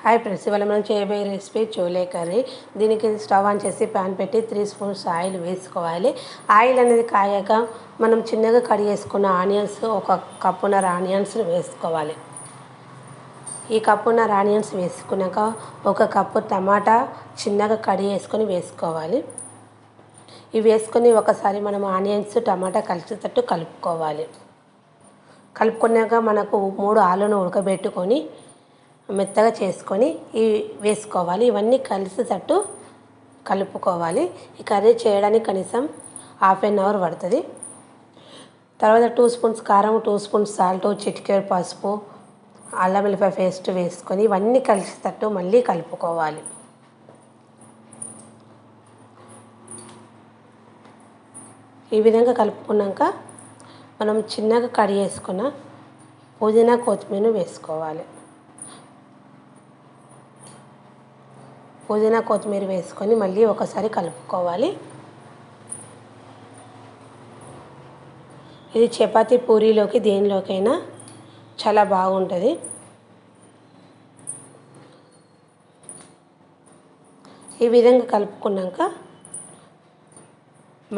Hi friends, ఇవాళ మనం చేయబోయే రెసిపీ చోలే కర్రీ. దీనికి స్టవ్ ఆన్ చేసి ప్యాన్ పెట్టి 3 స్పూన్స్ ఆయిల్ వేసుకోవాలి. ఆయిల్ అనేది కాయాక మనం చిన్నగా కట్ చేసుకున్న ఆనియన్స్, ఒక కప్పున్నర ఆనియన్స్ వేసుకోవాలి. ఈ కప్పున్నర ఆనియన్స్ వేసుకున్నాక ఒక కప్పు టమాటా చిన్నగా కట్ చేసుకొని వేసుకోవాలి. ఇవి వేసుకొని ఒకసారి మనం ఆనియన్స్ టమాటా కలిసేటట్టు కలుపుకోవాలి. కలుపుకున్నాక మనకు 3 ఆలును ఉడకబెట్టుకొని మెత్తగా చేసుకొని వేసుకోవాలి. ఇవన్నీ కలిసేటట్టు కలుపుకోవాలి. ఈ కర్రీ చేయడానికి కనీసం ½ అన్ అవర్ పడుతుంది. తర్వాత 2 స్పూన్స్ కారం, 2 స్పూన్స్ సాల్ట్, చిటికెడు పసుపు, అల్లం వెల్లిపాయ పేస్ట్ వేసుకొని ఇవన్నీ కలిసేటట్టు మళ్ళీ కలుపుకోవాలి. ఈ విధంగా కలుపుకున్నాక మనం చిన్నగా కట్ చేసుకున్న పుదీనా కొత్తిమీర వేసుకోవాలి. పుదీనా కొత్తిమీర వేసుకొని మళ్ళీ ఒకసారి కలుపుకోవాలి. ఇది చపాతీ, పూరీలోకి దేనిలోకైనా చాలా బాగుంటుంది. ఈ విధంగా కలుపుకున్నాక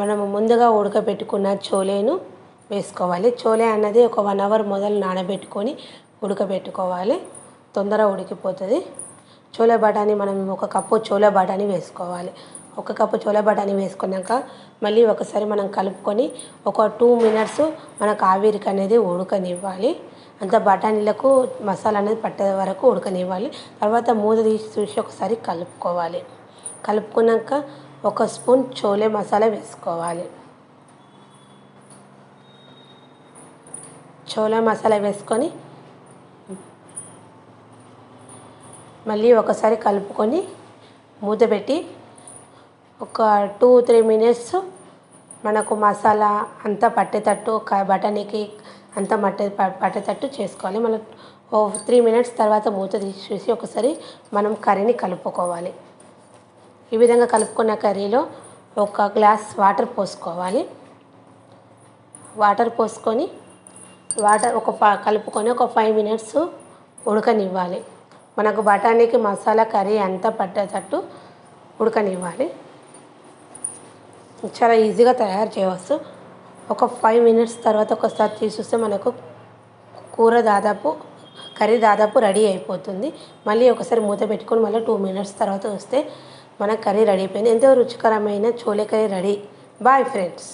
మనము ముందుగా ఉడకబెట్టుకున్న చోలేను వేసుకోవాలి. చోలే అన్నది ఒక 1 అవర్ మొదలు నానబెట్టుకొని ఉడకబెట్టుకోవాలి. తొందరగా ఉడికిపోతుంది. చోలే బఠానీ మనం ఒక కప్పు చోలే బఠానీ వేసుకోవాలి. ఒక కప్పు చోలే బఠానీ వేసుకున్నాక మళ్ళీ ఒకసారి మనం కలుపుకొని ఒక 2 మినిట్స్ మనకు ఆవిరికి అనేది ఉడకనివ్వాలి. అంత బఠానీలకు మసాలా అనేది పట్టే వరకు ఉడకనివ్వాలి. తర్వాత మూత తీసి చూసి ఒకసారి కలుపుకోవాలి. కలుపుకున్నాక 1 స్పూన్ చోలే మసాలా వేసుకోవాలి. చోలే మసాలా వేసుకొని మళ్ళీ ఒకసారి కలుపుకొని మూత పెట్టి ఒక 2-3 మినిట్స్ మనకు మసాలా అంతా పట్టేటట్టు, బఠానీకి అంతా పట్టేటట్టు చేసుకోవాలి. మళ్ళీ 3 మినిట్స్ తర్వాత మూత తీసి చూసి ఒకసారి మనం కర్రీని కలుపుకోవాలి. ఈ విధంగా కలుపుకున్న కర్రీలో 1 గ్లాస్ వాటర్ పోసుకోవాలి. వాటర్ పోసుకొని కలుపుకొని ఒక 5 మినిట్స్ ఉడకనివ్వాలి. మనకు బఠానీకి మసాలా కర్రీ అంతా పట్టేటట్టు ఉడకనివ్వాలి. చాలా ఈజీగా తయారు చేయవచ్చు. ఒక 5 మినిట్స్ తర్వాత ఒకసారి తీసి మనకు కర్రీ దాదాపు రెడీ అయిపోతుంది. మళ్ళీ ఒకసారి మూత పెట్టుకొని మళ్ళీ 2 మినిట్స్ తర్వాత వస్తే మన కర్రీ రెడీ అయిపోయింది. ఎంతో రుచికరమైన chole curry ready. Bye friends.